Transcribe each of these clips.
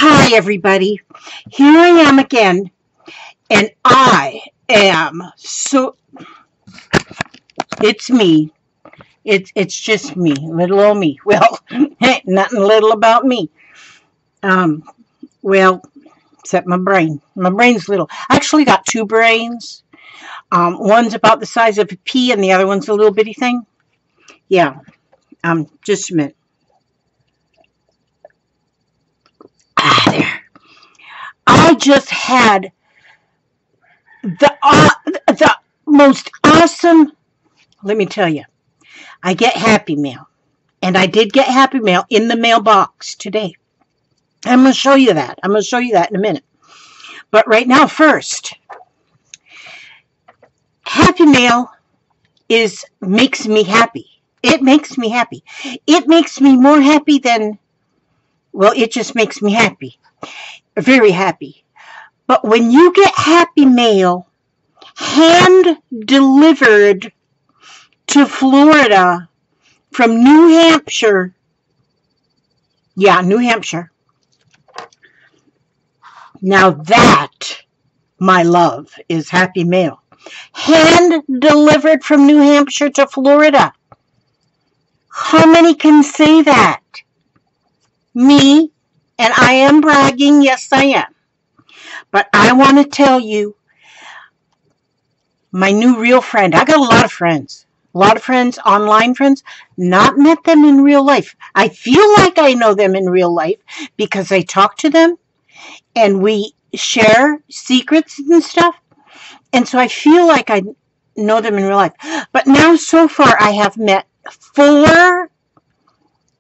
Hi, everybody. Here I am again, and I am so. It's me. It's just me, little old me. Well, ain't nothing little about me. Well, except my brain. My brain's little. I actually got two brains. One's about the size of a pea, and the other one's a little bitty thing. Yeah. Just a minute. There. I just had the most awesome. Let me tell you, I get Happy Mail, and I did get Happy Mail in the mailbox today. I'm going to show you that. I'm going to show you that in a minute. But right now, first, Happy Mail makes me happy. It makes me happy. It makes me more happy than, well, it just makes me happy. Very happy. But when you get Happy Mail hand delivered to Florida from New Hampshire, yeah, New Hampshire. Now that, my love, is Happy Mail. Hand delivered from New Hampshire to Florida. How many can say that? Me, and I am bragging, yes I am. But I want to tell you, my new real friend, I got a lot of friends, online friends, not met them in real life. I feel like I know them in real life because I talk to them and we share secrets and stuff. And so I feel like I know them in real life. But now so far I have met 4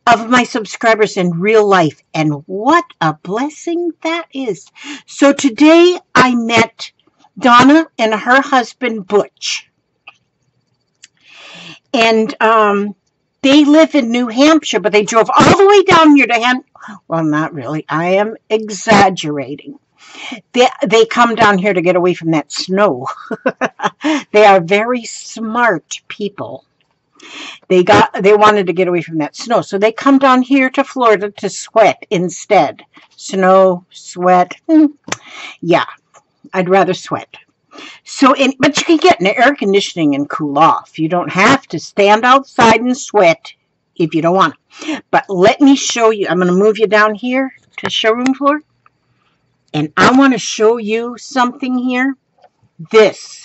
of my subscribers in real life, and what a blessing that is. So today I met Donna and her husband Butch, and they live in New Hampshire, but they drove all the way down here to well, not really, I am exaggerating. They come down here to get away from that snow. They are very smart people. They wanted to get away from that snow, so they come down here to Florida to sweat instead. Snow, sweat. Yeah, I'd rather sweat. So, but you can get in the air conditioning and cool off. You don't have to stand outside and sweat if you don't want to. But let me show you. I'm going to move you down here to showroom floor, and I want to show you something here. This.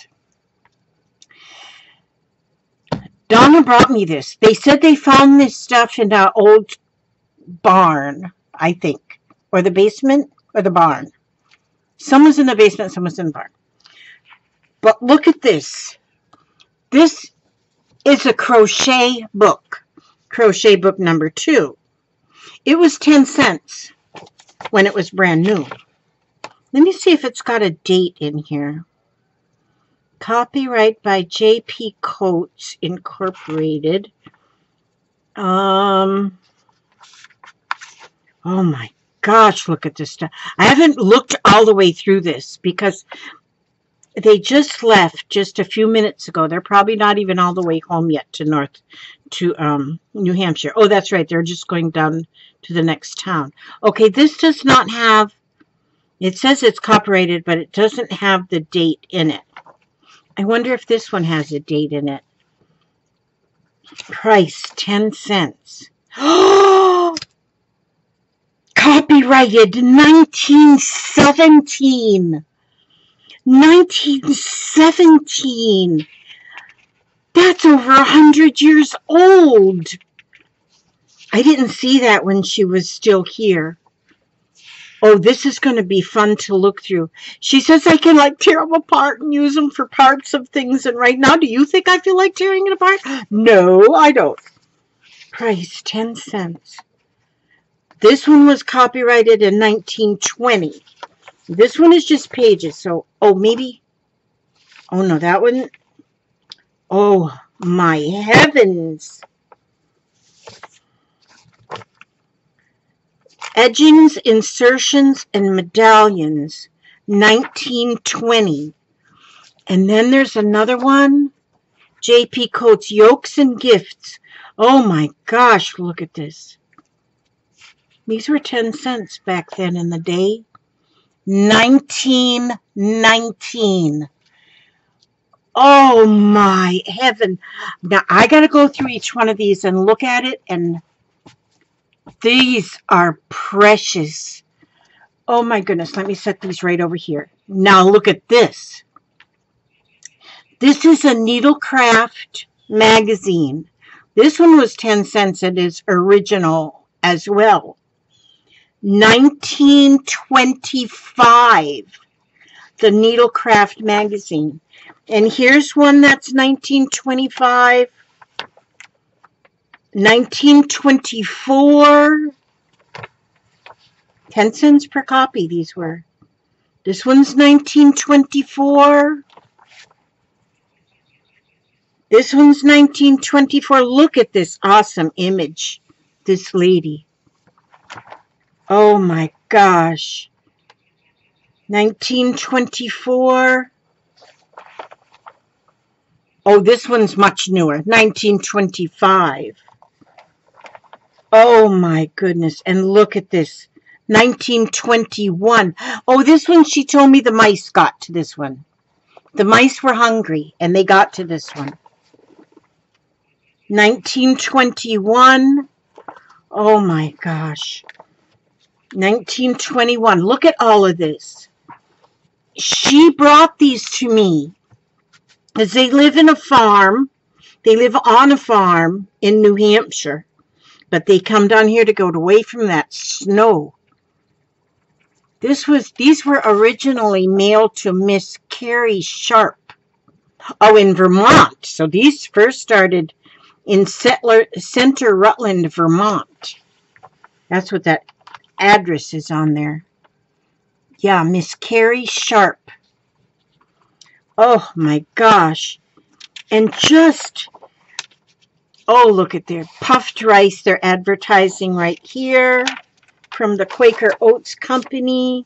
Donna brought me this. They said they found this stuff in an old barn, I think. Or the basement, or the barn. Some was in the basement, some was in the barn. But look at this. This is a crochet book. Crochet book number 2. It was 10 cents when it was brand new. Let me see if it's got a date in here. Copyright by J.P. Coates Incorporated. Oh my gosh, look at this stuff. I haven't looked all the way through this because they just left just a few minutes ago. They're probably not even all the way home yet to New Hampshire. Oh, that's right. They're just going down to the next town. Okay, this does not have, it says it's copyrighted, but it doesn't have the date in it. I wonder if this one has a date in it. Price, 10 cents. Oh! Copyrighted 1917. 1917. That's over 100 years old. I didn't see that when she was still here. Oh, this is going to be fun to look through. She says I can like tear them apart and use them for parts of things. And right now, do you think I feel like tearing it apart? No, I don't. Price, 10 cents. This one was copyrighted in 1920. This one is just pages. So, oh, maybe. Oh, no, that one. Oh, my heavens. Edgings, insertions, and medallions, 1920. And then there's another one, J.P. Coates, Yokes and Gifts. Oh my gosh, look at this. These were 10 cents back then in the day. 1919. Oh my heaven. Now I got to go through each one of these and look at it, and these are precious. Oh my goodness. Let me set these right over here. Now look at this. This is a Needlecraft magazine. This one was 10 cents. It is original as well. 1925. The Needlecraft magazine. And here's one that's 1925, 1924, 10 cents per copy these were. This one's 1924. This one's 1924. Look at this awesome image. This lady. Oh my gosh. 1924. Oh, this one's much newer. 1925. Oh my goodness. And look at this. 1921. Oh, this one, she told me the mice got to this one. The mice were hungry and they got to this one. 1921. Oh my gosh. 1921. Look at all of this. She brought these to me. As they live in a farm, they live on a farm in New Hampshire, but they come down here to go away from that snow. These were originally mailed to Miss Carrie Sharp. Oh, in Vermont. So these first started in Center Rutland, Vermont. That's what that address is on there. Yeah, Miss Carrie Sharp. Oh my gosh. And just, oh, look at their puffed rice. They're advertising right here from the Quaker Oats Company.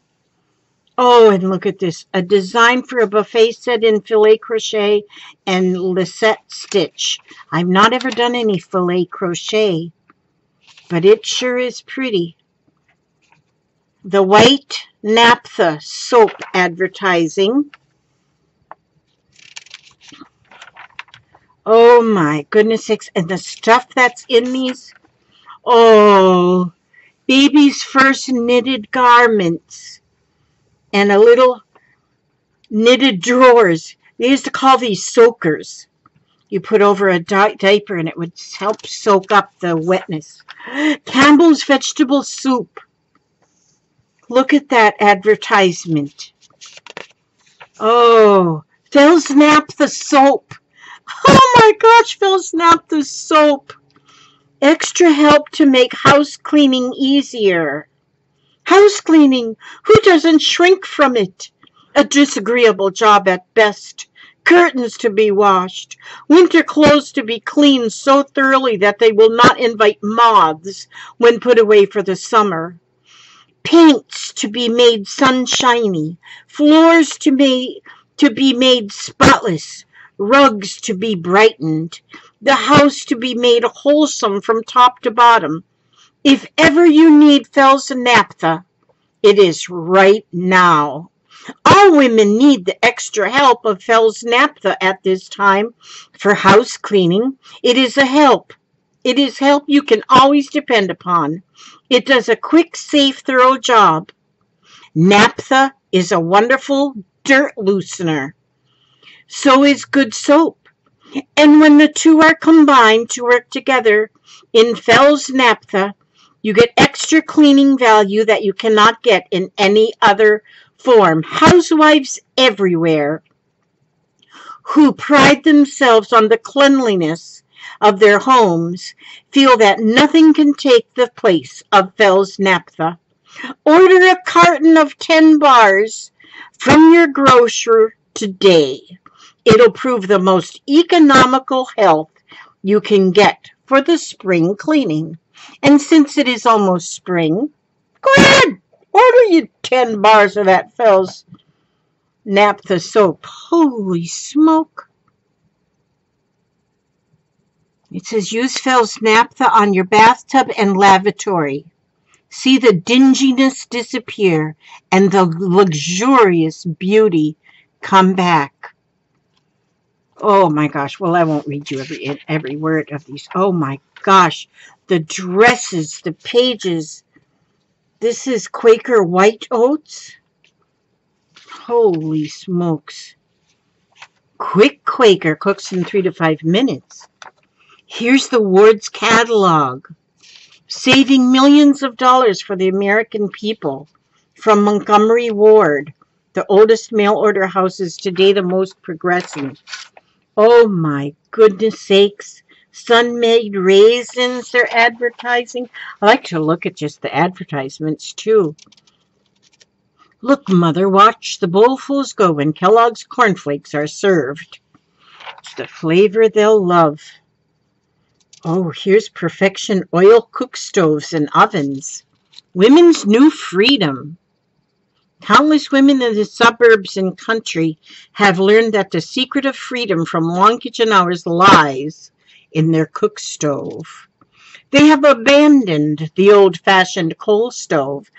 Oh, and look at this. A design for a buffet set in filet crochet and lisette stitch. I've not ever done any filet crochet, but it sure is pretty. The white naphtha soap advertising. Oh my goodness sakes. And the stuff that's in these. Oh, baby's first knitted garments. And a little knitted drawers. They used to call these soakers. You put over a diaper and it would help soak up the wetness. Campbell's vegetable soup. Look at that advertisement. Oh, Phil's Naphtha soap. Oh my gosh, Phil's Naphtha soap. Extra help to make house cleaning easier. House cleaning, who doesn't shrink from it? A disagreeable job at best. Curtains to be washed. Winter clothes to be cleaned so thoroughly that they will not invite moths when put away for the summer. Paints to be made sunshiny. Floors to be made spotless. Rugs to be brightened. The house to be made wholesome from top to bottom. If ever you need Phil's Naphtha, it is right now. All women need the extra help of Phil's Naphtha at this time for house cleaning. It is a help. It is help you can always depend upon. It does a quick, safe, thorough job. Naphtha is a wonderful dirt loosener. So is good soap. And when the two are combined to work together in Phil's Naphtha, you get extra cleaning value that you cannot get in any other form. Housewives everywhere who pride themselves on the cleanliness of their homes feel that nothing can take the place of Phil's Naphtha. Order a carton of 10 bars from your grocer today. It'll prove the most economical help you can get for the spring cleaning. And since it is almost spring, go ahead, order you 10 bars of that Phil's Naphtha soap. Holy smoke. It says use Phil's Naphtha on your bathtub and lavatory. See the dinginess disappear and the luxurious beauty come back. Oh my gosh. Well, I won't read you every word of these. Oh my gosh. The dresses, the pages. This is Quaker White Oats. Holy smokes. Quick Quaker cooks in 3 to 5 minutes. Here's the Ward's catalog. Saving millions of dollars for the American people. From Montgomery Ward, the oldest mail-order houses, today the most progressive. Oh my goodness sakes. Sun-made raisins they're advertising. I like to look at just the advertisements too. Look, Mother, watch the bowlfuls go when Kellogg's cornflakes are served. It's the flavor they'll love. Oh, here's Perfection oil cook stoves and ovens. Women's new freedom. Countless women in the suburbs and country have learned that the secret of freedom from long kitchen hours lies in their cook stove. They have abandoned the old-fashioned coal stove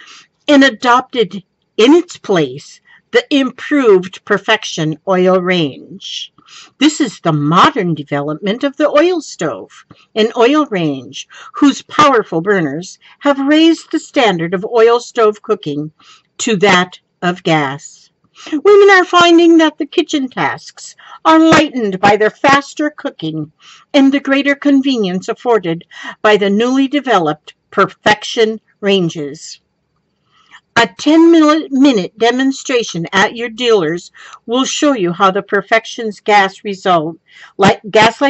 and adopted in its place the improved Perfection oil range. This is the modern development of the oil stove, an oil range whose powerful burners have raised the standard of oil stove cooking to that of gas. Women are finding that the kitchen tasks are lightened by their faster cooking and the greater convenience afforded by the newly developed Perfection ranges. A 10-minute demonstration at your dealers will show you how the Perfection's gas-like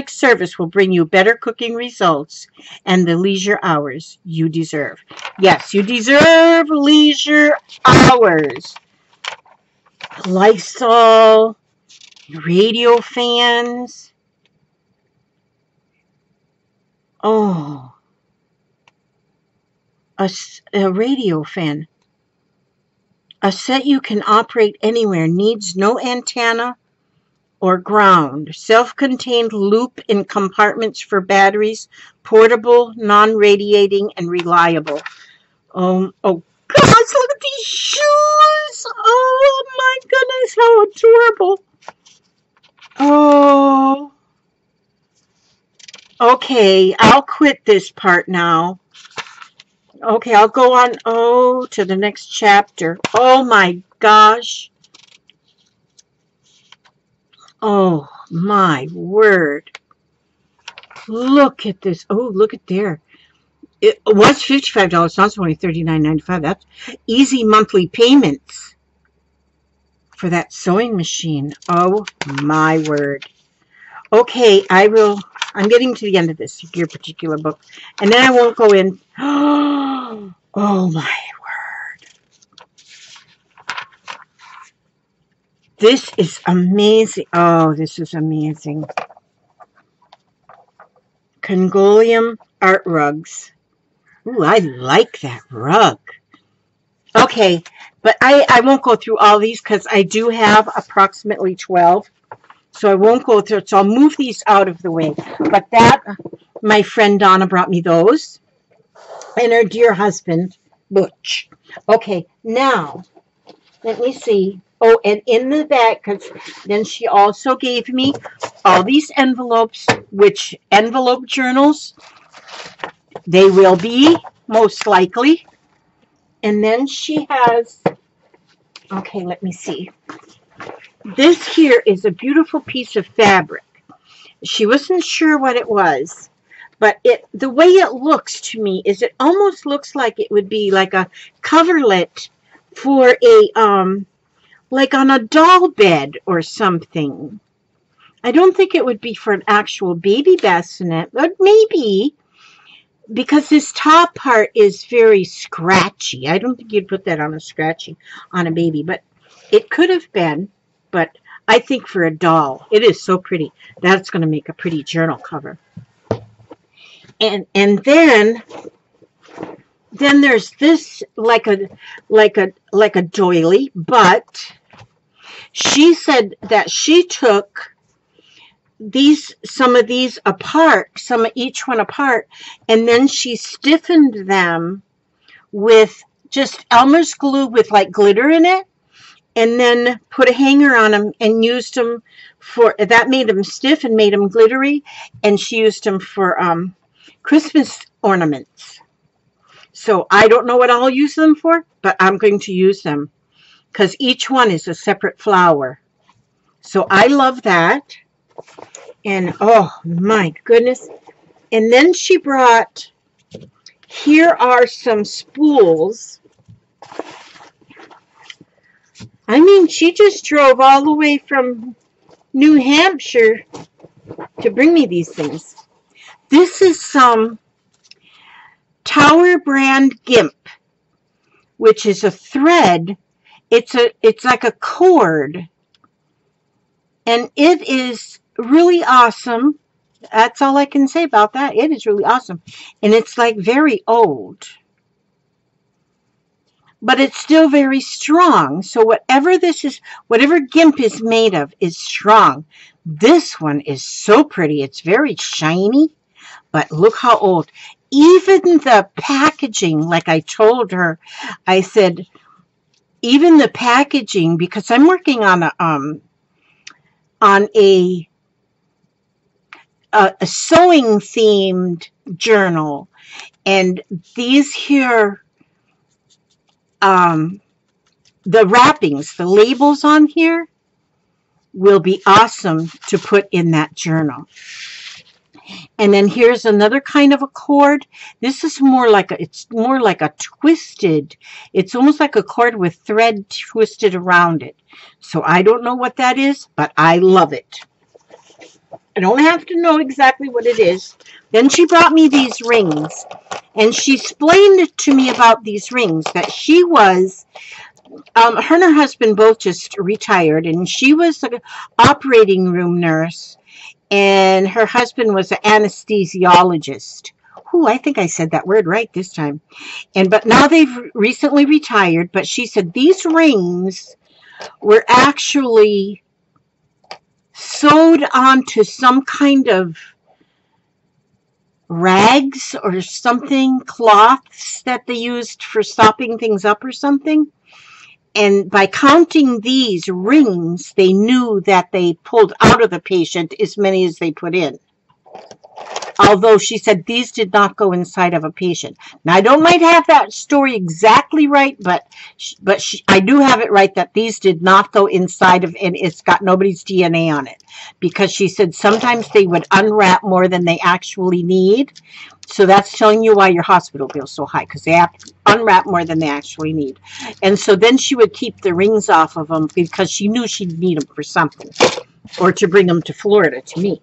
service will bring you better cooking results and the leisure hours you deserve. Yes, you deserve leisure hours. Lysol, radio fans. Oh, a radio fan. A set you can operate anywhere, needs no antenna or ground. Self-contained loop in compartments for batteries, portable, non-radiating, and reliable. Oh gosh, look at these shoes! Oh my goodness, how adorable! Oh. Okay, I'll quit this part now. Okay, I'll go on, to the next chapter. Oh my gosh. Oh my word. Look at this. Oh, look at there. It was $55. Now it's only $39.95. That's easy monthly payments for that sewing machine. Oh my word. Okay, I'm getting to the end of this, your particular book. And then I won't go in. Oh my word. This is amazing. Oh, this is amazing. Congolium art rugs. Ooh, I like that rug. Okay, but I won't go through all these because I do have approximately 12. So I won't go through it. So I'll move these out of the way. But that, my friend Donna brought me those. And her dear husband, Butch. Okay, now, let me see. Oh, and in the back, because then she also gave me all these envelopes, which envelope journals, they will be, most likely. And then she has, okay, let me see. This here is a beautiful piece of fabric. She wasn't sure what it was, but the way it looks to me is it almost looks like it would be like a coverlet for a, like on a doll bed or something. I don't think it would be for an actual baby bassinet, but maybe, because this top part is very scratchy. I don't think you'd put that on a baby, but it could have been. But I think for a doll, it is so pretty. That's going to make a pretty journal cover. And then there's this like a doily, but she said that she took some of these apart, each one apart, and then she stiffened them with just Elmer's glue with like glitter in it, and then put a hanger on them and used them for, that made them stiff and made them glittery, and she used them for Christmas ornaments. So I don't know what I'll use them for, but I'm going to use them because each one is a separate flower. So I love that. And oh my goodness. And then she brought, here are some spools. I mean, she just drove all the way from New Hampshire to bring me these things. This is some Tower brand GIMP, which is a thread. It's like a cord. And it is really awesome. That's all I can say about that. It is really awesome. And it's like very old. But it's still very strong. So whatever this is, whatever GIMP is made of is strong. This one is so pretty. It's very shiny. But look how old. Even the packaging, like I told her, I said, even the packaging, because I'm working on a sewing themed journal, and these here, the wrappings, the labels on here will be awesome to put in that journal. And then here's another kind of a cord. This is more like it's more like a twisted, it's almost like a cord with thread twisted around it. So I don't know what that is, but I love it. I don't have to know exactly what it is. Then she brought me these rings, and she explained to me about these rings, that she was, her and her husband both just retired, and she was an operating room nurse, and her husband was an anesthesiologist. Ooh, I think I said that word right this time. But now they've recently retired, but she said these rings were actually sewed onto some kind of rags or something, cloths that they used for stopping things up or something. And by counting these rings, they knew that they pulled out of the patient as many as they put in. Although she said these did not go inside of a patient. Now, I don't might have that story exactly right, but I do have it right that these did not go inside of, and it's got nobody's DNA on it. Because she said sometimes they would unwrap more than they actually need. So that's telling you why your hospital bill's so high, because they have to unwrap more than they actually need. And so then she would keep the rings off of them because she knew she'd need them for something, or to bring them to Florida to me.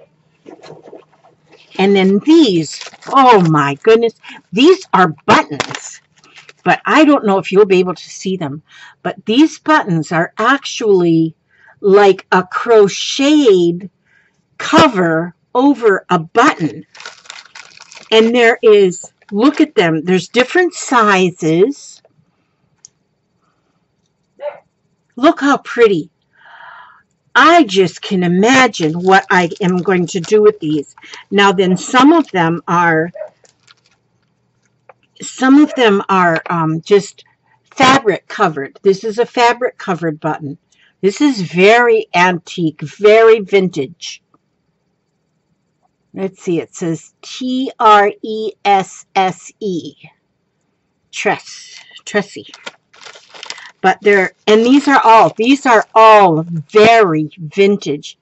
And then these, oh my goodness, these are buttons, but I don't know if you'll be able to see them. But these buttons are actually like a crocheted cover over a button. And there is, look at them, there's different sizes. Look how pretty. I just can imagine what I am going to do with these. Now then, some of them are just fabric covered. This is a fabric covered button. This is very antique, very vintage. Let's see, it says T-R-E-S-S-E. Tressy. But they're, and these are all very vintage.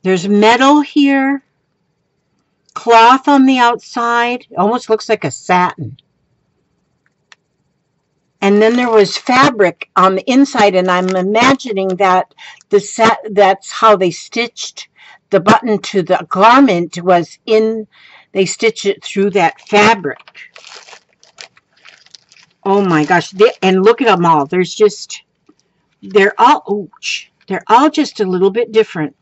There's metal here, cloth on the outside. It almost looks like a satin. And then there was fabric on the inside, and I'm imagining that that's how they stitched the button to the garment, was in, they stitched it through that fabric. Oh my gosh, and look at them all. There's just, they're all just a little bit different.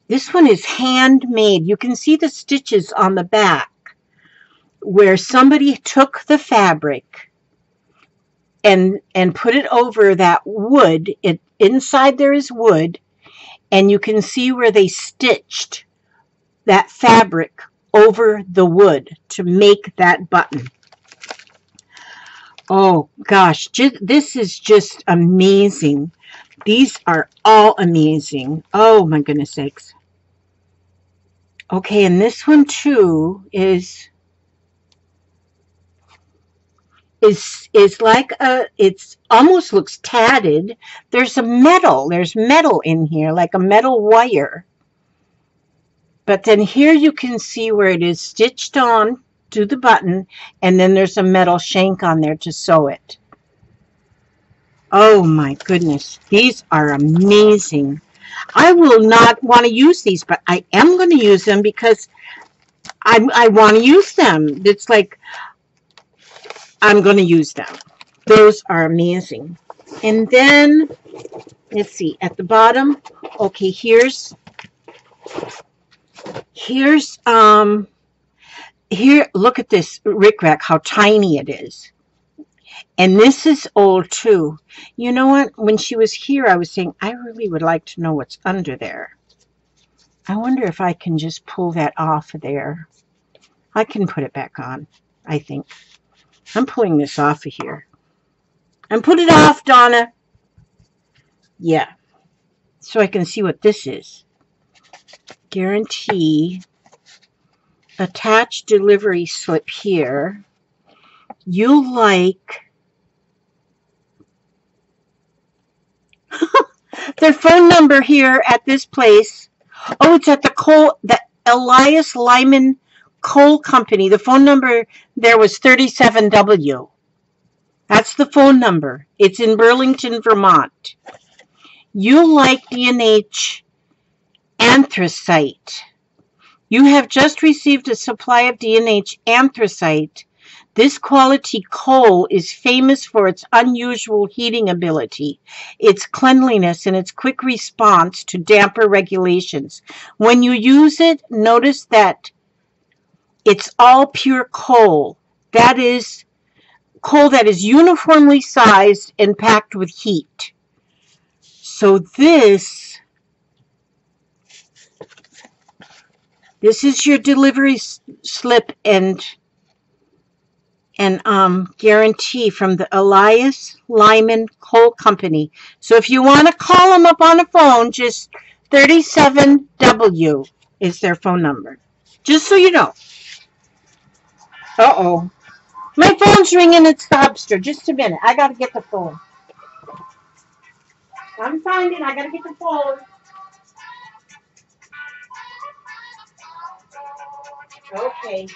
This one is handmade. You can see the stitches on the back where somebody took the fabric and put it over that wood. Inside there is wood, and you can see where they stitched that fabric over the wood to make that button. Oh gosh, this is just amazing. These are all amazing. Oh my goodness sakes. Okay, and this one too is like it's almost looks tatted. There's metal in here, like a metal wire. But then here you can see where it is stitched on to the button, and then there's a metal shank on there to sew it. Oh my goodness, these are amazing. I will not want to use these, but I am going to use them because I want to use them. It's like I'm going to use them. Those are amazing. And then, let's see, at the bottom, okay, here's, here, look at this rickrack, how tiny it is. And this is old too. You know what? When she was here, I was saying, I really would like to know what's under there. I wonder if I can just pull that off of there. I can put it back on, I think. I'm pulling this off of here. And put it off, Donna. Yeah. So I can see what this is. Guarantee. Attach delivery slip here. You like their phone number here at this place. Oh, it's at the Elias Lyman Coal Company. The phone number there was 37W. That's the phone number. It's in Burlington, Vermont. You like D&H anthracite. You have just received a supply of D&H anthracite. This quality coal is famous for its unusual heating ability, its cleanliness, and its quick response to damper regulations. When you use it, notice that it's all pure coal. That is coal that is uniformly sized and packed with heat. So this is your delivery slip and guarantee from the Elias Lyman Coal Company. So if you want to call them up on the phone, just 37W is their phone number. Just so you know. Uh-oh. My phone's ringing. It's the hubster. Just a minute. I got to get the phone. I'm finding. I got to get the phone. Okay.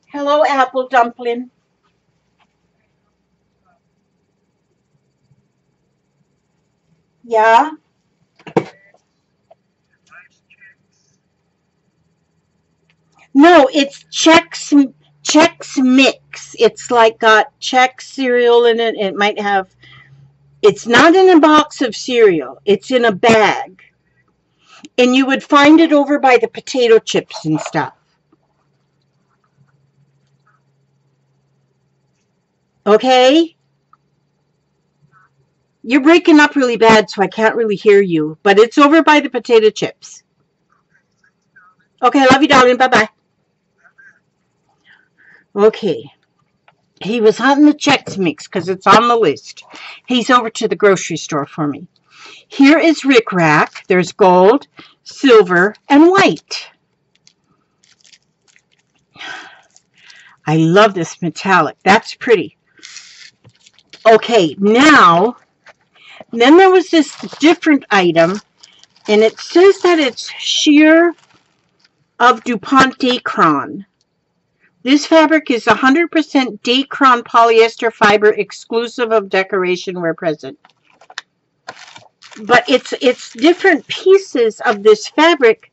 Hello, Apple Dumpling. Yeah? No, it's Chex Mix. It's like got Chex cereal in it. It might have, it's not in a box of cereal. It's in a bag. And you would find it over by the potato chips and stuff. Okay? You're breaking up really bad, so I can't really hear you. But it's over by the potato chips. Okay, I love you, darling. Bye-bye. Okay. He was hunting the Chex Mix because it's on the list. He's over to the grocery store for me. Here is rickrack. There's gold, silver, and white. I love this metallic. That's pretty. Okay, now, then there was this different item, and it says that it's sheer of DuPont Dacron. This fabric is 100% Dacron polyester fiber exclusive of decoration where present. But it's different pieces of this fabric,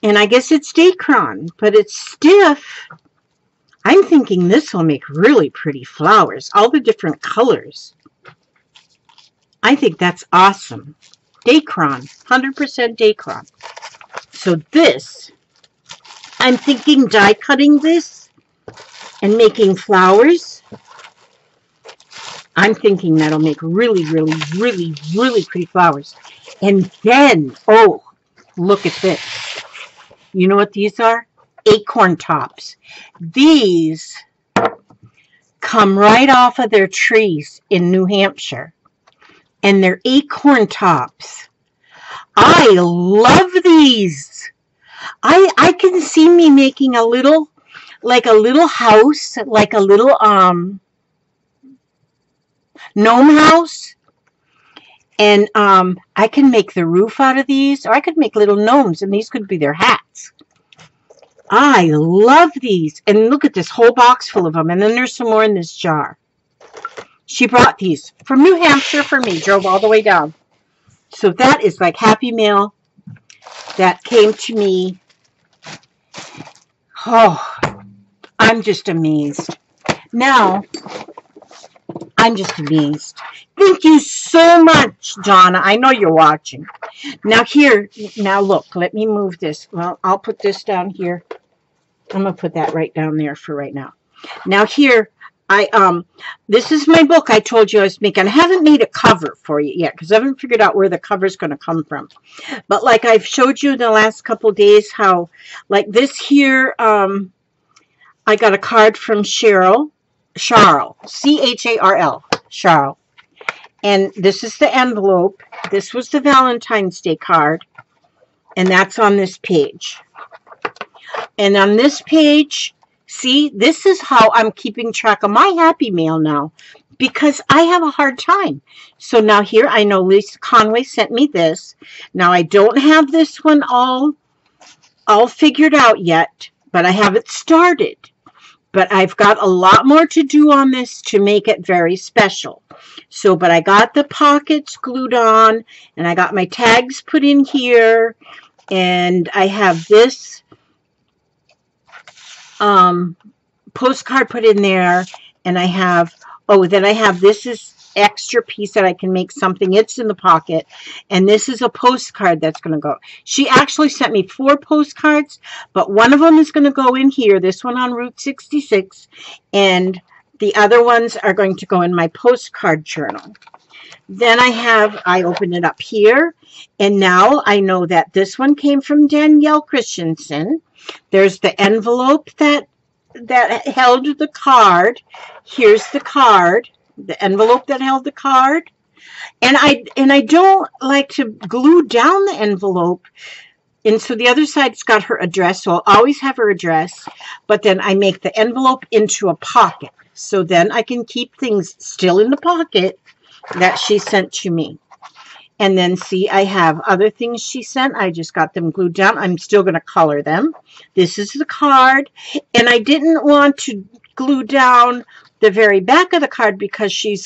and I guess it's Dacron, but it's stiff. I'm thinking this will make really pretty flowers, all the different colors. I think that's awesome. Dacron, 100% Dacron. So this, I'm thinking die cutting this and making flowers. I'm thinking that'll make really, really, really, really pretty flowers. And then, oh, Look at this. You know what these are? Acorn tops. These come right off of their trees in New Hampshire. And they're acorn tops. I love these. I can see me making a little, like a little house, like a little gnome house. And I can make the roof out of these, or I could make little gnomes, and these could be their hats. I love these. And look at this whole box full of them. And then there's some more in this jar. She brought these from New Hampshire for me, drove all the way down. So that is like Happy Mail that came to me. Oh, I'm just amazed. Now, I'm just amazed. Thank you so much, Donna. I know you're watching. Now here, now look, let me move this. Well, I'll put this down here. I'm going to put that right down there for right now. Now here, this is my book I told you I was making. I haven't made a cover for you yet because I haven't figured out where the cover is going to come from. But like I've showed you the last couple days how, like this here, I got a card from Charles, C-H-A-R-L, Charles. And this is the envelope. This was the Valentine's Day card. And that's on this page. And on this page, see, this is how I'm keeping track of my Happy Mail now, because I have a hard time. So now here, I know Lisa Conway sent me this. Now, I don't have this one all figured out yet, but I have it started. But I've got a lot more to do on this to make it very special. So, but I got the pockets glued on, and I got my tags put in here, and I have this postcard put in there, and I have, oh, then I have, this is extra piece that I can make something. It's in the pocket, and this is a postcard that's going to go. She actually sent me 4 postcards, but one of them is going to go in here, this one on Route 66, and the other ones are going to go in my postcard journal. Then I open it up here, and now I know that this one came from Danielle Christensen. There's the envelope that held the card. Here's the card, the envelope that held the card. And I don't like to glue down the envelope. And so the other side's got her address, so I'll always have her address. But then I make the envelope into a pocket. So then I can keep things still in the pocket that she sent to me. And then, see, I have other things she sent. I just got them glued down. I'm still going to color them. This is the card. And I didn't want to glue down the very back of the card because she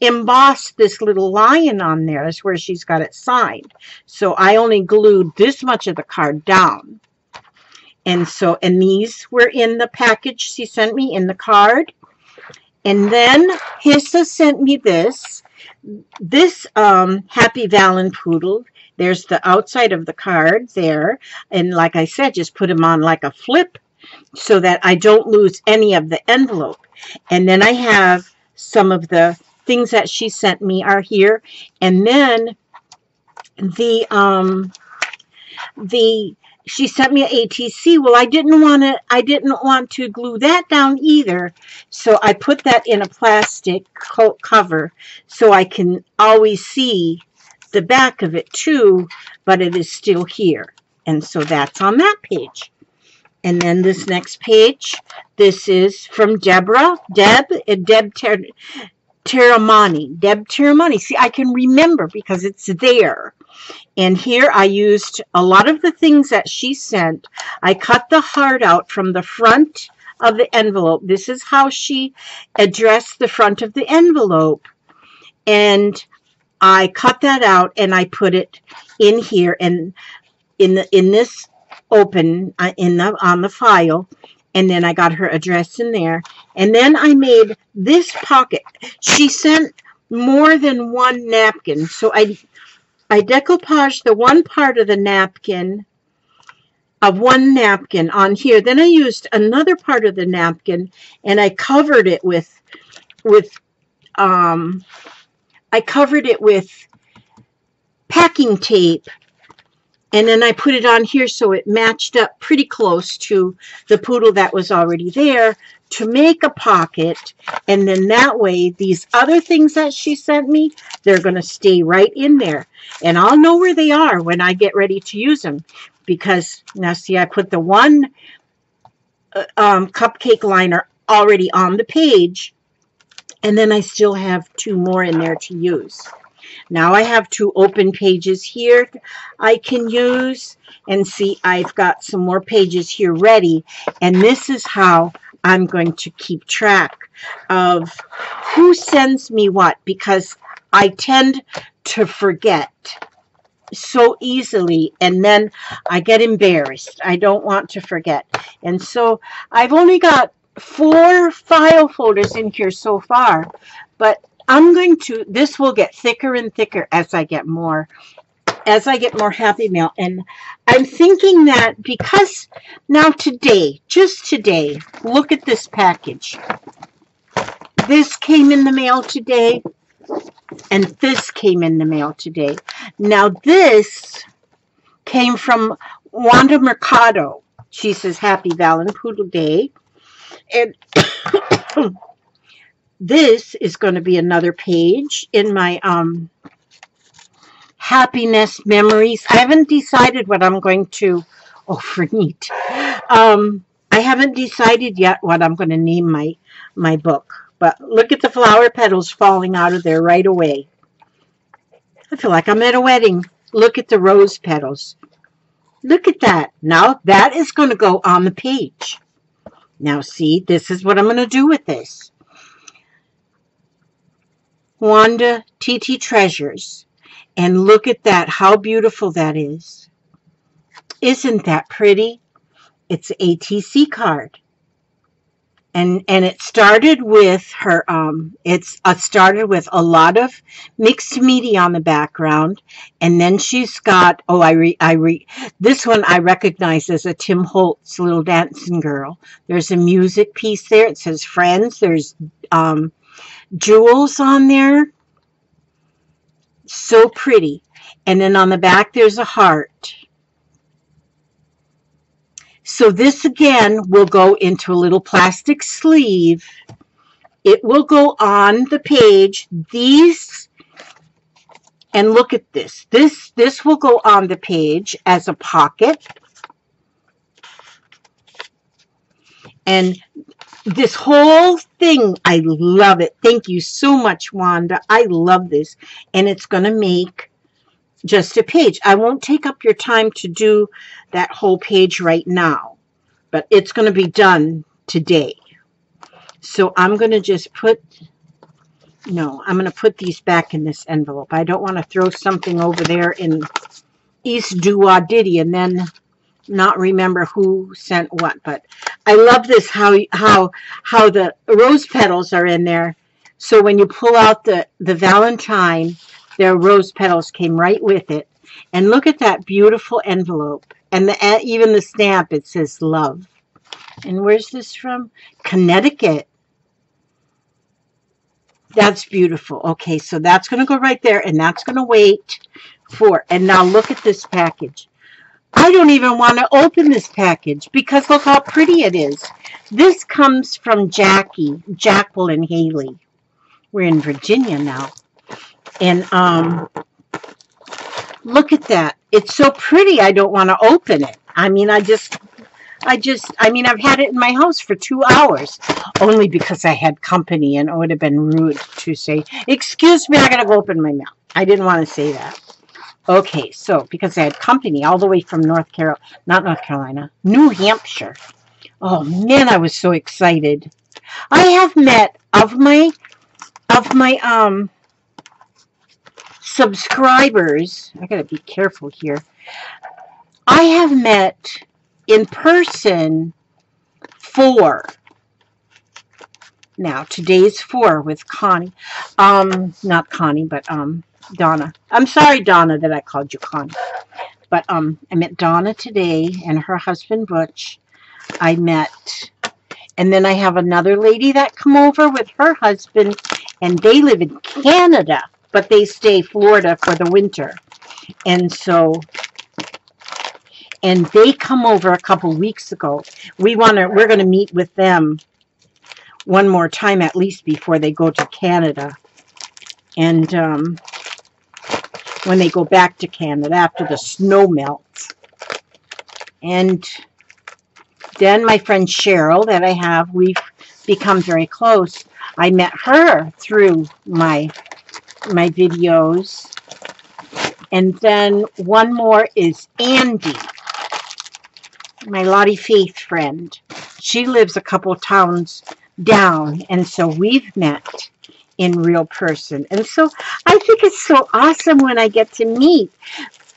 embossed this little lion on there. That's where she's got it signed. So I only glued this much of the card down. And so, and these were in the package she sent me in the card. And then Hissa sent me this Happy Valen Poodle. There's the outside of the card there. And like I said, just put them on like a flip so that I don't lose any of the envelope. And then I have some of the things that she sent me are here. And then she sent me an ATC. Well, I didn't want to glue that down either. So I put that in a plastic cover so I can always see the back of it too, but it is still here. And so that's on that page. And then this next page, this is from Deb Terramani. See, I can remember because it's there. And here I used a lot of the things that she sent. I cut the heart out from the front of the envelope. This is how she addressed the front of the envelope. And I cut that out and I put it in here and in this open on the file. And then I got her address in there. And then I made this pocket. She sent more than one napkin. So I decoupaged the one part of the napkin, of one napkin on here. Then I used another part of the napkin and I covered it with packing tape. And then I put it on here so it matched up pretty close to the poodle that was already there to make a pocket. And then that way, these other things that she sent me, they're going to stay right in there. And I'll know where they are when I get ready to use them. Because, now see, I put the one cupcake liner already on the page. And then I still have 2 more in there to use. Now I have 2 open pages here I can use. And see, I've got some more pages here ready. And this is how I'm going to keep track of who sends me what. Because I tend to forget so easily. And then I get embarrassed. I don't want to forget. And so I've only got 4 file folders in here so far. But I'm going to, this will get thicker and thicker as I get more Happy Mail. And I'm thinking that because now today, just today, look at this package. This came in the mail today, and this came in the mail today. Now this came from Wanda Mercado. She says, Happy Valen Poodle Day. And this is going to be another page in my happiness memories. I haven't decided what I'm going to, oh, for neat. I haven't decided yet what I'm going to name my book. But look at the flower petals falling out of there right away. I feel like I'm at a wedding. Look at the rose petals. Look at that. Now that is going to go on the page. Now see, this is what I'm going to do with this. Wanda TT Treasures. And look at that, how beautiful that is. Isn't that pretty? It's an ATC card. And it started with her, started with a lot of mixed media on the background. And then she's got, oh, this one I recognize as a Tim Holtz Little Dancing Girl. There's a music piece there. It says Friends. There's jewels on there. So pretty. And then on the back there's a heart. So this again will go into a little plastic sleeve. It will go on the page. These, and look at this. This will go on the page as a pocket. And this whole thing, I love it. Thank you so much, Wanda. I love this. And it's going to make just a page. I won't take up your time to do that whole page right now, but it's going to be done today. So I'm going to just put, no, I'm going to put these back in this envelope. I don't want to throw something over there in East Doo-Wah-Diddy and then not remember who sent what. But I love this, how the rose petals are in there. So when you pull out the Valentine, their rose petals came right with it. And look at that beautiful envelope. And even the stamp, it says love. And where's this from? Connecticut. That's beautiful. Okay, so that's going to go right there. And that's going to wait for. And now look at this package. I don't even want to open this package because look how pretty it is. This comes from Jacqueline Haley. We're in Virginia now. And look at that. It's so pretty. I don't want to open it. I mean, I've had it in my house for 2 hours only because I had company and it would have been rude to say, excuse me, I got to go open my mail. I didn't want to say that. Okay, so because I had company all the way from New Hampshire. Oh man, I was so excited. I have met of my subscribers. I gotta be careful here. I have met in person 4. Now today's 4 with Connie. Not Connie, but Donna. I'm sorry, Donna, that I called you Connie. But I met Donna today and her husband Butch. I met, and then I have another lady that come over with her husband, and they live in Canada, but they stay Florida for the winter. And so, and they come over a couple weeks ago. We're going to meet with them one more time at least before they go to Canada. And when they go back to Canada after the snow melts. And then my friend Cheryl that I have, we've become very close. I met her through my videos. And then one more is Andy, my Lottie Faith friend. She lives a couple towns down, and so we've met in real person. And so I think it's so awesome when I get to meet.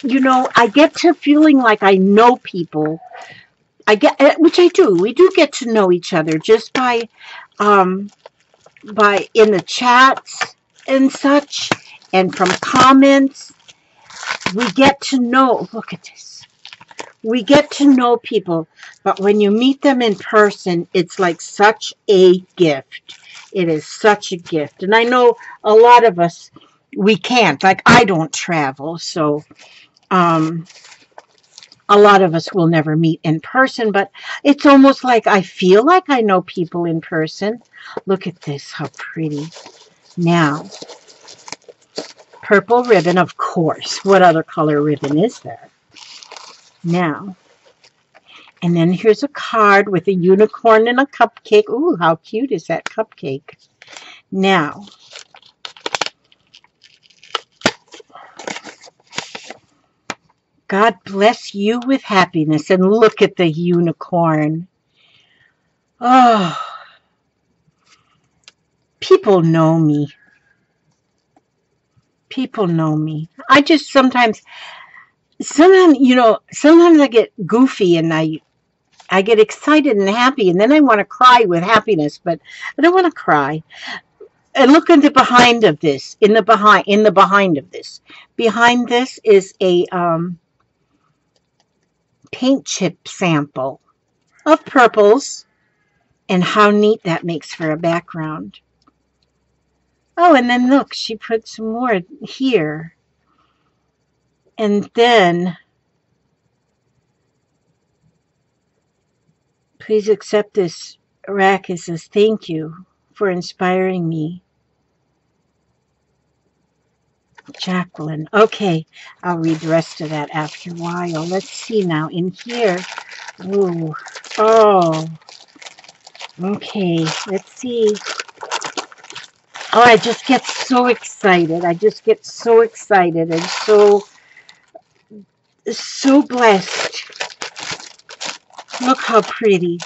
You know, I get to feeling like I know people. Which I do. We do get to know each other just by in the chats and such, and from comments. We get to know. Look at this. We get to know people, but when you meet them in person, it's like such a gift. It is such a gift. And I know a lot of us, we can't. Like, I don't travel, so a lot of us will never meet in person, but it's almost like I feel like I know people in person. Look at this, how pretty. Now, purple ribbon, of course. What other color ribbon is there? Now, and then here's a card with a unicorn and a cupcake. Ooh, how cute is that cupcake? Now, God bless you with happiness. And look at the unicorn. Oh, people know me. People know me. I just sometimes, you know, sometimes I get goofy and I get excited and happy, and then I want to cry with happiness, but I don't want to cry. And look in the behind of this. In the behind of this. Behind this is a paint chip sample of purples, and how neat that makes for a background. Oh, and then look, she put some more here. And then, please accept this rack. It says, thank you for inspiring me. Jacqueline. Okay, I'll read the rest of that after a while. Let's see now in here. Ooh. Oh. Okay, let's see. Oh, I just get so excited. I just get so excited and so blessed. Look how pretty.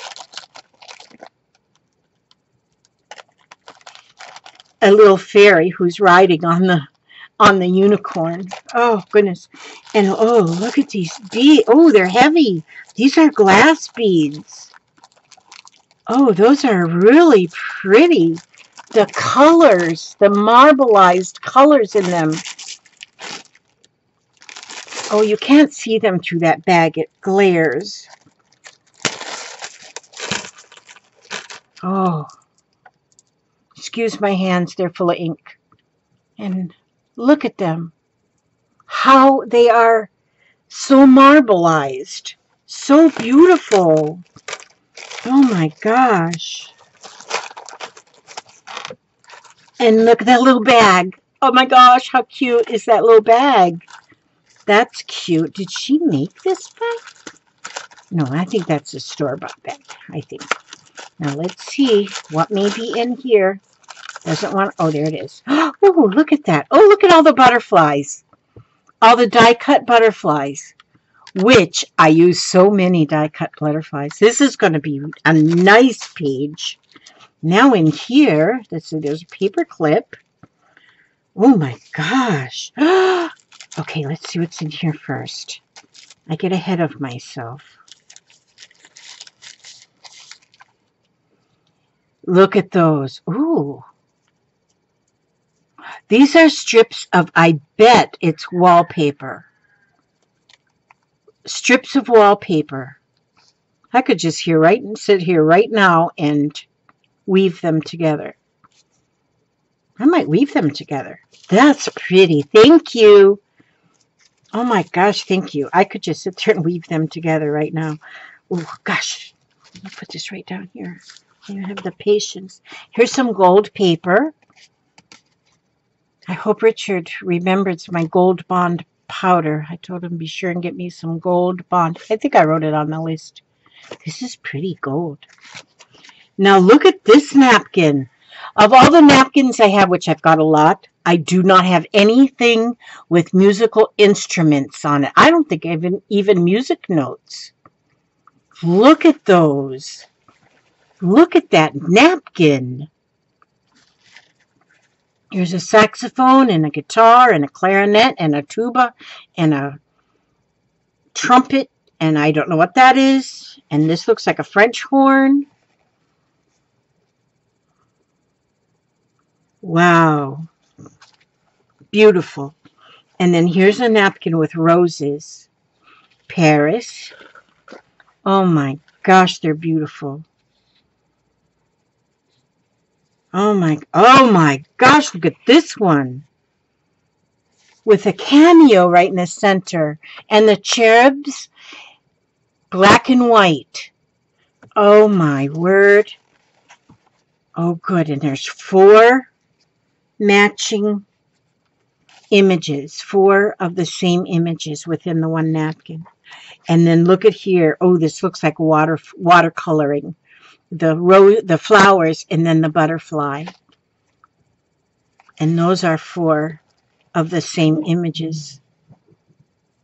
A little fairy who's riding on the unicorn. Oh, goodness. And oh, look at these beads. Oh, they're heavy. These are glass beads. Oh, those are really pretty. The colors, the marbleized colors in them. Oh, you can't see them through that bag. It glares. Oh. Excuse my hands. They're full of ink. And look at them. How they are so marbleized. So beautiful. Oh my gosh. And look at that little bag. Oh my gosh, how cute is that little bag? That's cute. Did she make this bag? No, I think that's a store-bought bag, I think. Now let's see what may be in here. Doesn't want, oh, there it is. Oh, look at that. Oh, look at all the butterflies. All the die-cut butterflies, which I use so many die-cut butterflies. This is going to be a nice page. Now in here, there's a paper clip. Oh my gosh. Okay, let's see what's in here first. I get ahead of myself. Look at those. Ooh. These are strips of, I bet it's wallpaper. Strips of wallpaper. I could just sit here right now and weave them together. I might weave them together. That's pretty. Thank you. Oh my gosh, thank you. I could just sit there and weave them together right now. Oh gosh, I'll put this right down here. I don't have the patience. Here's some gold paper. I hope Richard remembers my gold bond powder. I told him be sure and get me some gold bond. I think I wrote it on the list. This is pretty gold. Now look at this napkin. Of all the napkins I have, which I've got a lot, I do not have anything with musical instruments on it. I don't think even music notes. Look at those. Look at that napkin. Here's a saxophone and a guitar and a clarinet and a tuba and a trumpet, and I don't know what that is. And this looks like a French horn. Wow. Beautiful. And then here's a napkin with roses. Paris. Oh my gosh, they're beautiful. Oh my gosh, look at this one. With a cameo right in the center. And the cherubs, black and white. Oh my word. Oh good, and there's 4 matching images. 4 of the same images within the one napkin. And then look at here. Oh, this looks like watercoloring. The flowers and then the butterfly. And those are 4 of the same images.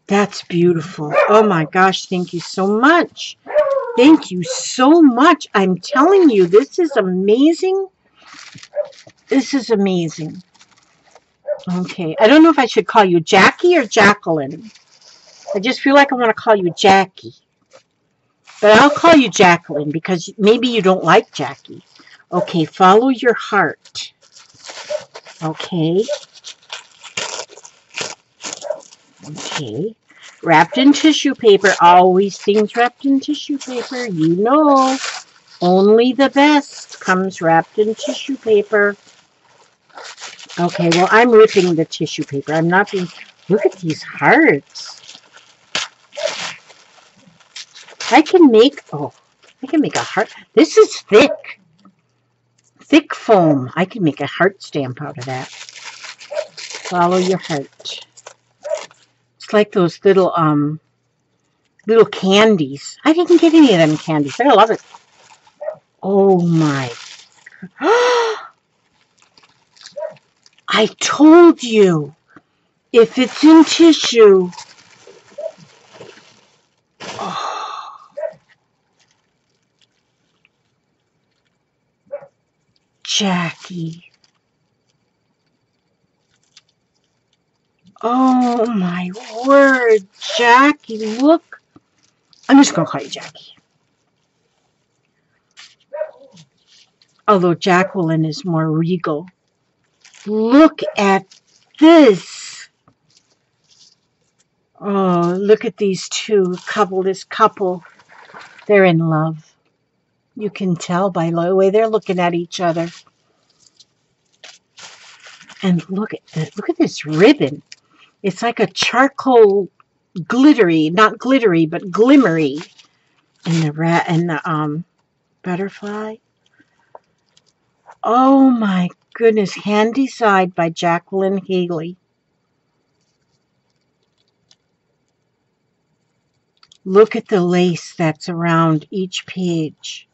That's beautiful. Oh my gosh, thank you so much. Thank you so much. I'm telling you, this is amazing. This is amazing. Okay, I don't know if I should call you Jackie or Jacqueline. I just feel like I want to call you Jackie. But I'll call you Jacqueline because maybe you don't like Jackie. Okay, follow your heart. Okay. Okay. Wrapped in tissue paper. Always things wrapped in tissue paper. You know. Only the best comes wrapped in tissue paper. Okay, well, I'm ripping the tissue paper. I'm not being... Look at these hearts. I can make a heart. This is thick. Thick foam. I can make a heart stamp out of that. Follow your heart. It's like those little candies. I didn't get any of them candies. I love it. Oh my. I told you. If it's in tissue. Oh. Jackie. Oh my word, Jackie, look. I'm just going to call you Jackie. Although Jacqueline is more regal. Look at this. Oh, look at these two this couple. They're in love. You can tell by the way they're looking at each other. And look at this ribbon. It's like a charcoal glittery, not glittery, but glimmery. And the butterfly. Oh my goodness, Handy Side by Jacqueline Haley. Look at the lace that's around each page.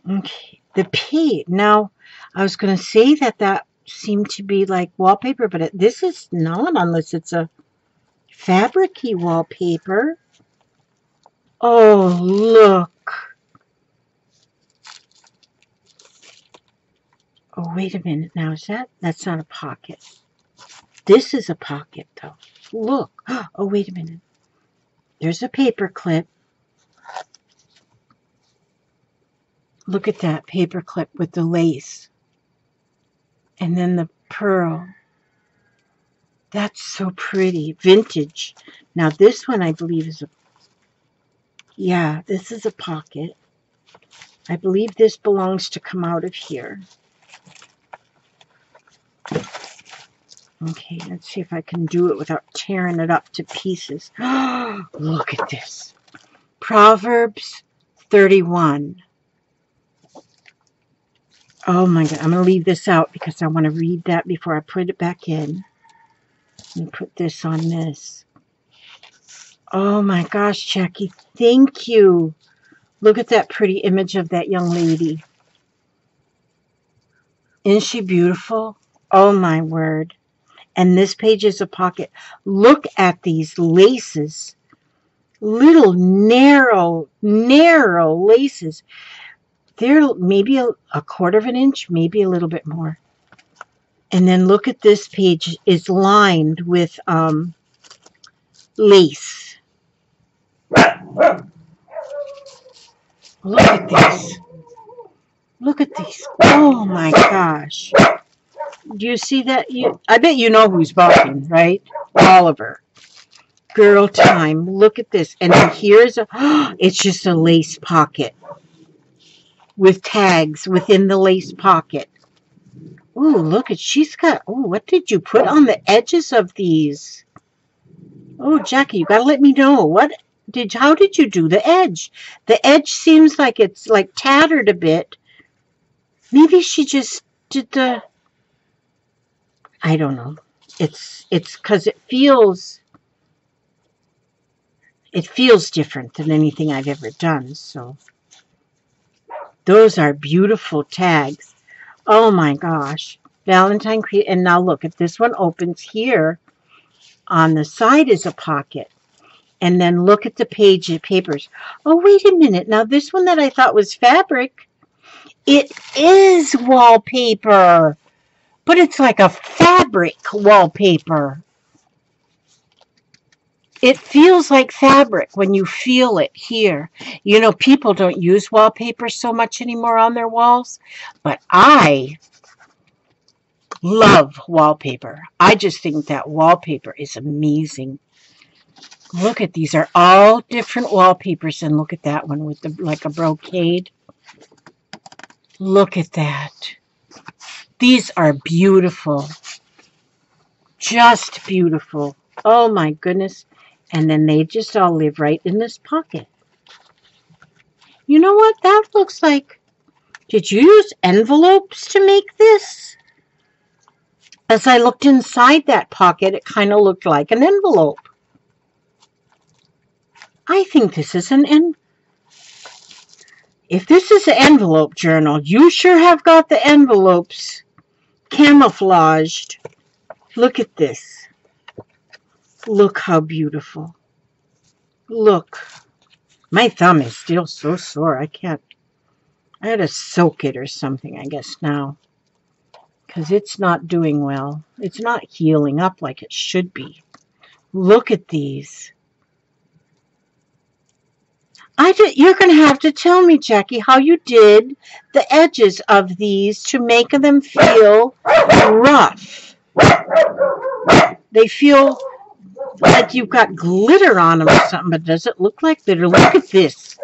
Okay, the page. Now, I was going to say that seemed to be like wallpaper, but this is not unless it's a fabric-y wallpaper. Oh, look. Oh, wait a minute. Now, that's not a pocket. This is a pocket, though. Look. Oh, wait a minute. There's a paper clip. Look at that paper clip with the lace. And then the pearl. That's so pretty. Vintage. Now, this one, I believe, is this is a pocket. I believe this belongs to come out of here. Okay, let's see if I can do it without tearing it up to pieces. Look at this. Proverbs 31. Oh my God, I'm going to leave this out because I want to read that before I put it back in. Let me put this on this. Oh my gosh, Jackie, thank you. Look at that pretty image of that young lady. Isn't she beautiful? Oh my word. And this page is a pocket. Look at these laces. Little narrow laces. They're maybe a quarter of an inch, maybe a little bit more. And then look at this page is lined with lace. Look at this. Look at these. Oh my gosh. Do you see that? I bet you know who's talking, right? Oliver. Girl time. Look at this. And then here's it's just a lace pocket with tags within the lace pocket. Ooh, look at, she's got, oh, what did you put on the edges of these? Oh, Jackie, you gotta let me know. How did you do the edge? The edge seems like it's like tattered a bit. Maybe she just did the, I don't know. It's because it feels different than anything I've ever done. So those are beautiful tags. Oh my gosh. Valentine Creed. And now look, if this one opens here, on the side is a pocket. And then look at the page of papers. Oh, wait a minute. Now this one that I thought was fabric, it is wallpaper. But it's like a fabric wallpaper. It feels like fabric when you feel it here. You know, people don't use wallpaper so much anymore on their walls, but I love wallpaper. I just think that wallpaper is amazing. Look at these are all different wallpapers, and look at that one with the like a brocade. Look at that. These are beautiful. Just beautiful. Oh my goodness. And then they just all live right in this pocket. You know what? That looks like, did you use envelopes to make this? As I looked inside that pocket, it kind of looked like an envelope. I think this is if this is an envelope journal, you sure have got the envelopes camouflaged. Look at this. Look how beautiful. Look. My thumb is still so sore. I had to soak it or something, I guess, now. Because it's not doing well. It's not healing up like it should be. Look at these. You're going to have to tell me, Jackie, how you did the edges of these to make them feel rough. They feel like you've got glitter on them or something, but does it look like glitter? Look at this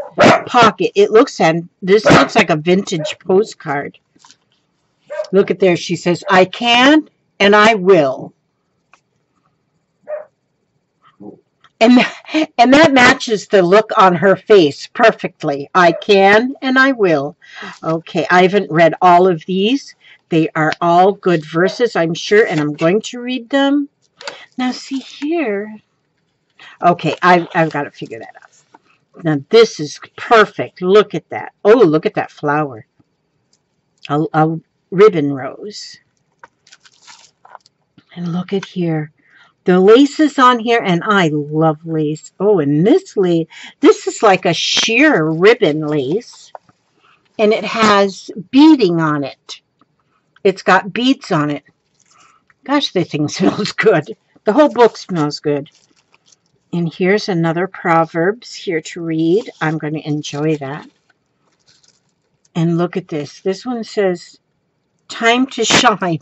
pocket. This looks like a vintage postcard. Look at there. She says, I can and I will. And that matches the look on her face perfectly. I can and I will. Okay, I haven't read all of these. They are all good verses, I'm sure, and I'm going to read them. Now, see here. Okay, I've got to figure that out. Now, this is perfect. Look at that. Oh, look at that flower. A ribbon rose. And look at here. The lace is on here, and I love lace. Oh, and this is like a sheer ribbon lace, and it has beading on it. It's got beads on it. Gosh, this thing smells good. The whole book smells good. And here's another Proverbs here to read. I'm going to enjoy that. And look at this. This one says, time to shine.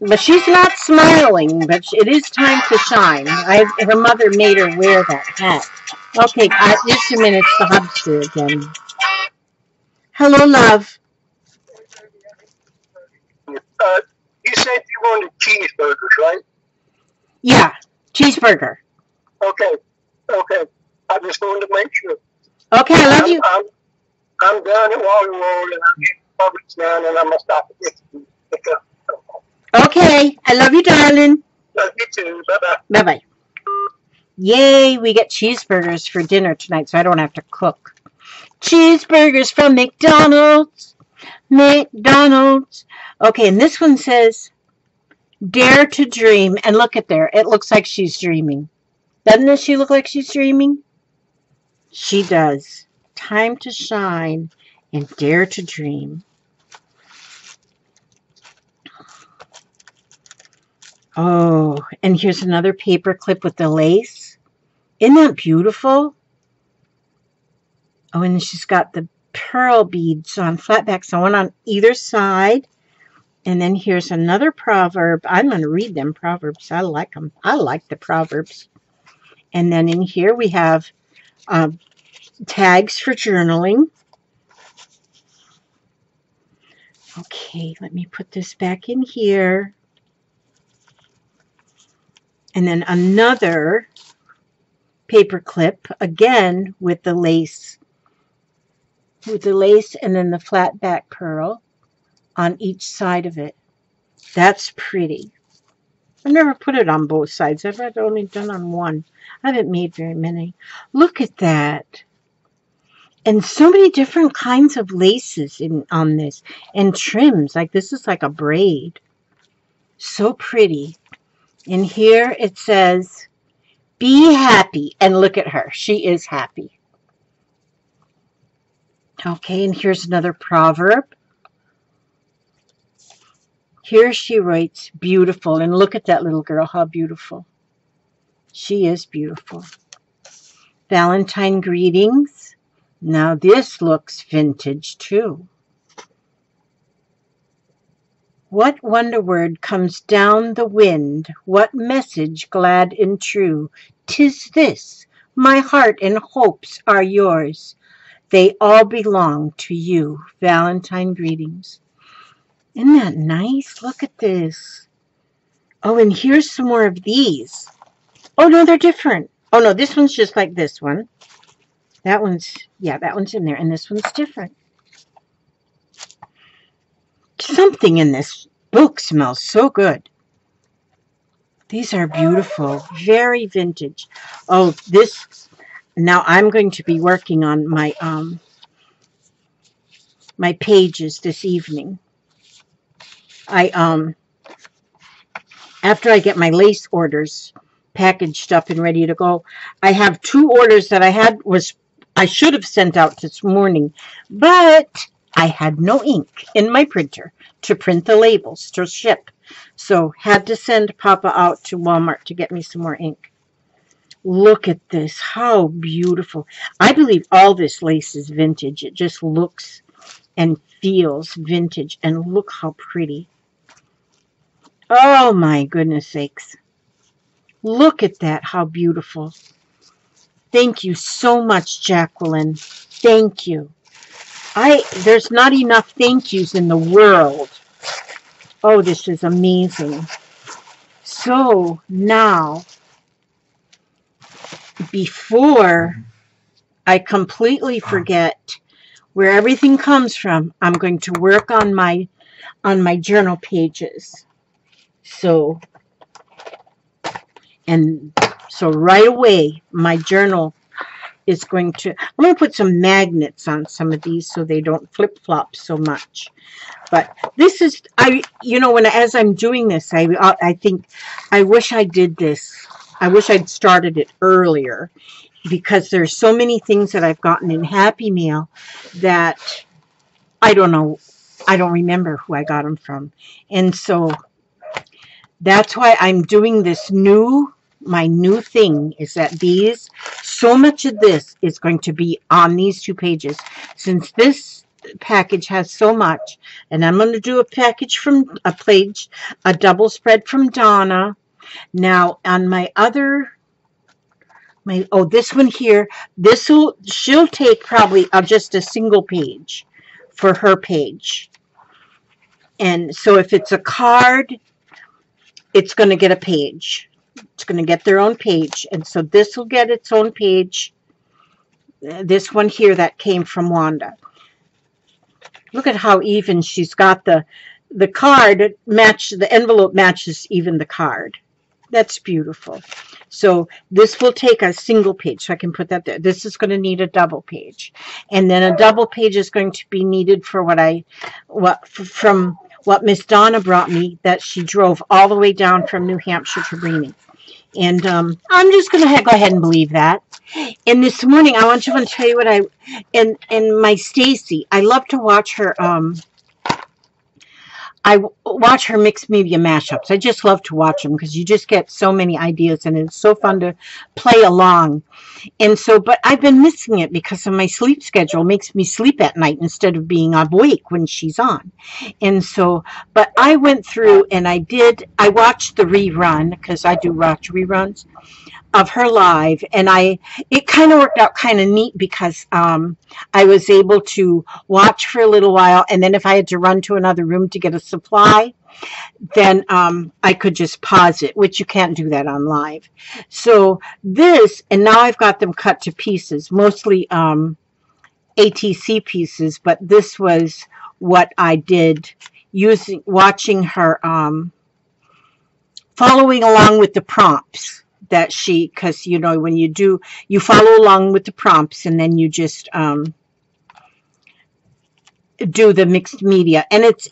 But she's not smiling, but it is time to shine. Her mother made her wear that hat. Okay, just a minute, it's the hamster again. Hello, love. You said you wanted cheeseburgers, right? Yeah, cheeseburger. Okay. I just wanted to make sure. Okay, I love you. I'm done at Water World, and I'm getting Publix now, and I'm gonna stop at this and pick up. Okay, I love you, darling. Love you too. Bye-bye. Bye-bye. Yay, we get cheeseburgers for dinner tonight, so I don't have to cook. Cheeseburgers from McDonald's. McDonald's. Okay, and this one says, dare to dream. And look at there. It looks like she's dreaming. Doesn't she look like she's dreaming? She does. Time to shine and dare to dream. Oh, and here's another paper clip with the lace. Isn't that beautiful? Oh, and she's got the pearl beads on flatback, so one on either side. And then here's another proverb. I'm going to read them proverbs. I like them. I like the proverbs. And then in here we have tags for journaling. Okay, let me put this back in here. And then another paper clip, again with the lace. With the lace and then the flat back pearl on each side of it. That's pretty. I've never put it on both sides. I've only done on one. I haven't made very many. Look at that. And so many different kinds of laces on this. And trims. Like this is like a braid. So pretty. And here it says, be happy. And look at her. She is happy. Okay, and here's another proverb. Here she writes, beautiful. And look at that little girl, how beautiful. She is beautiful. Valentine greetings. Now this looks vintage too. What wonder word comes down the wind? What message glad and true? 'Tis this, my heart and hopes are yours. They all belong to you. Valentine greetings. Isn't that nice? Look at this. Oh, and here's some more of these. Oh, no, they're different. Oh, no, this one's just like this one. That one's in there, and this one's different. Something in this book smells so good. These are beautiful. Very vintage. Oh, this... Now I'm going to be working on my my pages this evening. After I get my lace orders packaged up and ready to go, I have 2 orders that I should have sent out this morning, but I had no ink in my printer to print the labels to ship. So had to send Papa out to Walmart to get me some more ink. Look at this. How beautiful. I believe all this lace is vintage. It just looks and feels vintage. And look how pretty. Oh my goodness sakes. Look at that. How beautiful. Thank you so much, Jacqueline. Thank you. There's not enough thank yous in the world. Oh, this is amazing. So now, before I completely forget where everything comes from, I'm going to work on my journal pages. So right away, my journal is I'm going to put some magnets on some of these so they don't flip-flop so much. But this is, as I'm doing this, I think, I wish I did this. I wish I'd started it earlier, because there's so many things that I've gotten in Happy Meal that I don't know. I don't remember who I got them from. And so that's why I'm doing this my new thing is that so much of this is going to be on these 2 pages. Since this package has so much, and I'm going to do a double spread from Donna. Now on this one here, she'll take probably just a single page for her page. And so if it's a card, it's going to get a page. It's going to get their own page. And so this will get its own page. This one here that came from Wanda. Look at how even she's got the card match, the envelope matches even the card. That's beautiful. So this will take a single page. So I can put that there. This is going to need a double page. And then a double page is going to be needed for what Miss Donna brought me, that she drove all the way down from New Hampshire to bring me. And I'm just going to go ahead and believe that. And this morning, I want to tell you what and my Stacy, I love to watch her, I watch her mixed media mashups. I just love to watch them because you just get so many ideas and it's so fun to play along. And so, but I've been missing it because of my sleep schedule. It makes me sleep at night instead of being awake when she's on. And so, but I went through and I watched the rerun, because I do watch reruns of her live, and it kind of worked out kind of neat because I was able to watch for a little while, and then if I had to run to another room to get a supply, then I could just pause it, which you can't do that on live. So this, and now I've got them cut to pieces, mostly ATC pieces, but this was what I did watching her, following along with the prompts that because you know, when you follow along with the prompts and then you just do the mixed media, and it's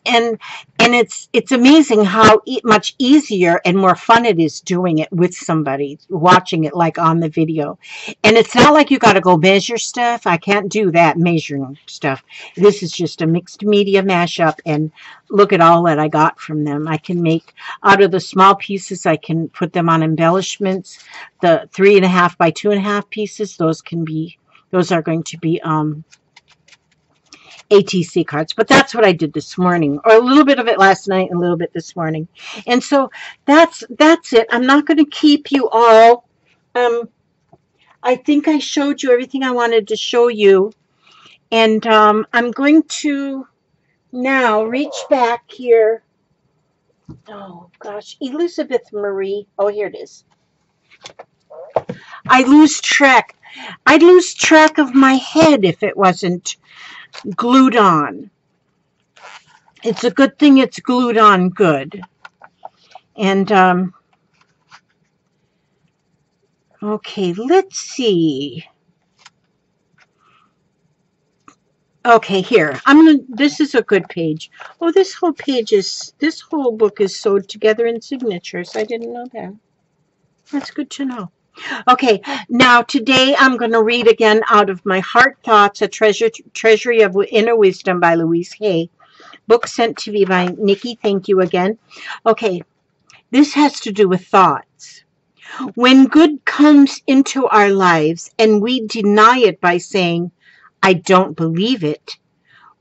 amazing how much easier and more fun it is doing it with somebody, watching it like on the video. And it's not like you got to go measure stuff. I can't do that, measuring stuff. This is just a mixed media mashup, and look at all that I got from them. I can make out of the small pieces, I can put them on embellishments. The 3.5 by 2.5 pieces, those are going to be ATC cards. But that's what I did this morning, or a little bit of it last night and a little bit this morning. And so that's it. I'm not going to keep you all. I think I showed you everything I wanted to show you. And I'm going to now reach back here. Oh, gosh. Elizabeth Marie. Oh, here it is. I lose track. I'd lose track of my head if it wasn't glued on. It's a good thing it's glued on good. And okay, let's see. Okay, here. This is a good page. Oh, this whole book is sewed together in signatures. I didn't know that. That's good to know. Okay, now today I'm going to read again out of my Heart Thoughts, A Treasury of Inner Wisdom by Louise Hay. Book sent to me by Nikki. Thank you again. Okay, this has to do with thoughts. When good comes into our lives and we deny it by saying, I don't believe it,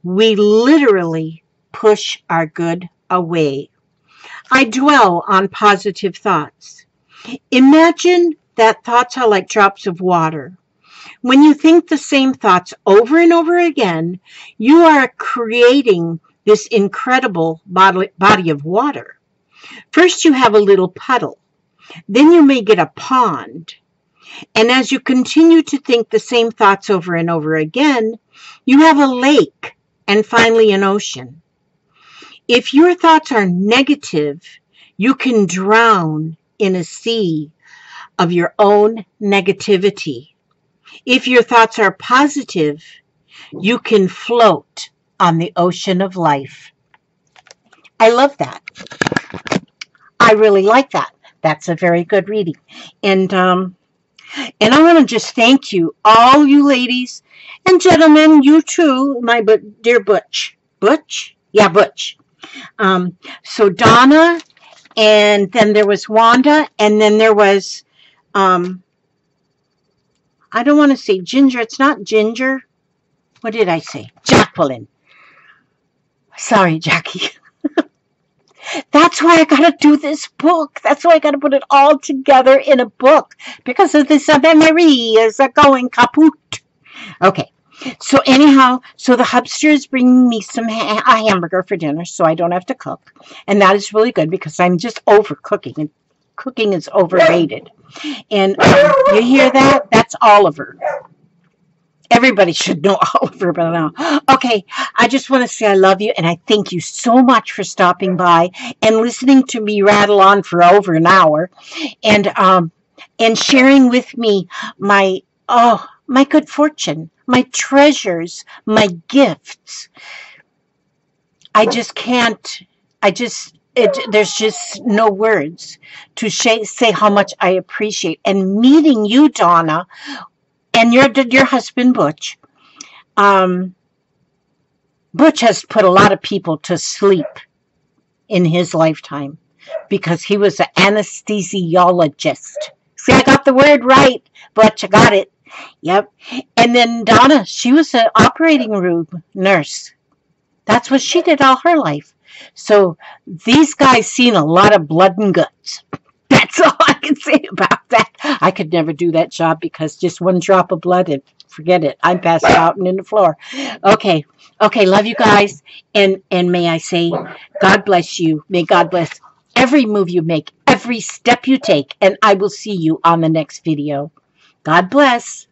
we literally push our good away. I dwell on positive thoughts. Imagine that thoughts are like drops of water. When you think the same thoughts over and over again, you are creating this incredible body of water. First, you have a little puddle. Then you may get a pond. And as you continue to think the same thoughts over and over again, you have a lake and finally an ocean. If your thoughts are negative, you can drown in a sea of your own negativity. If your thoughts are positive, you can float on the ocean of life. I love that. I really like that. That's a very good reading. And I want to just thank you, all you ladies and gentlemen, you too, my dear Butch. Butch? Yeah, Butch. So Donna, and then there was Wanda, and then there was, I don't want to say Ginger. It's not Ginger. What did I say? Jacqueline. Sorry, Jackie. That's why I got to do this book. That's why I got to put it all together in a book. Because of this memory is going kaput. Okay. So anyhow, so the hubster is bringing me a hamburger for dinner, so I don't have to cook, and that is really good because I'm just over cooking, and cooking is overrated. And you hear that? That's Oliver. Everybody should know Oliver by now. Okay, I just want to say I love you, and I thank you so much for stopping by and listening to me rattle on for over an hour, and sharing with me my good fortune, my treasures, my gifts. I just can't. There's just no words to say how much I appreciate. And meeting you, Donna, and your husband, Butch. Butch has put a lot of people to sleep in his lifetime because he was an anesthesiologist. See, I got the word right, Butch. I got it. Yep. And then Donna, she was an operating room nurse. That's what she did all her life. So these guys seen a lot of blood and guts. That's all I can say about that. I could never do that job because just one drop of blood and forget it. I'm passed out and in the floor. Okay. Love you guys. And may I say, God bless you. May God bless every move you make, every step you take. And I will see you on the next video. God bless.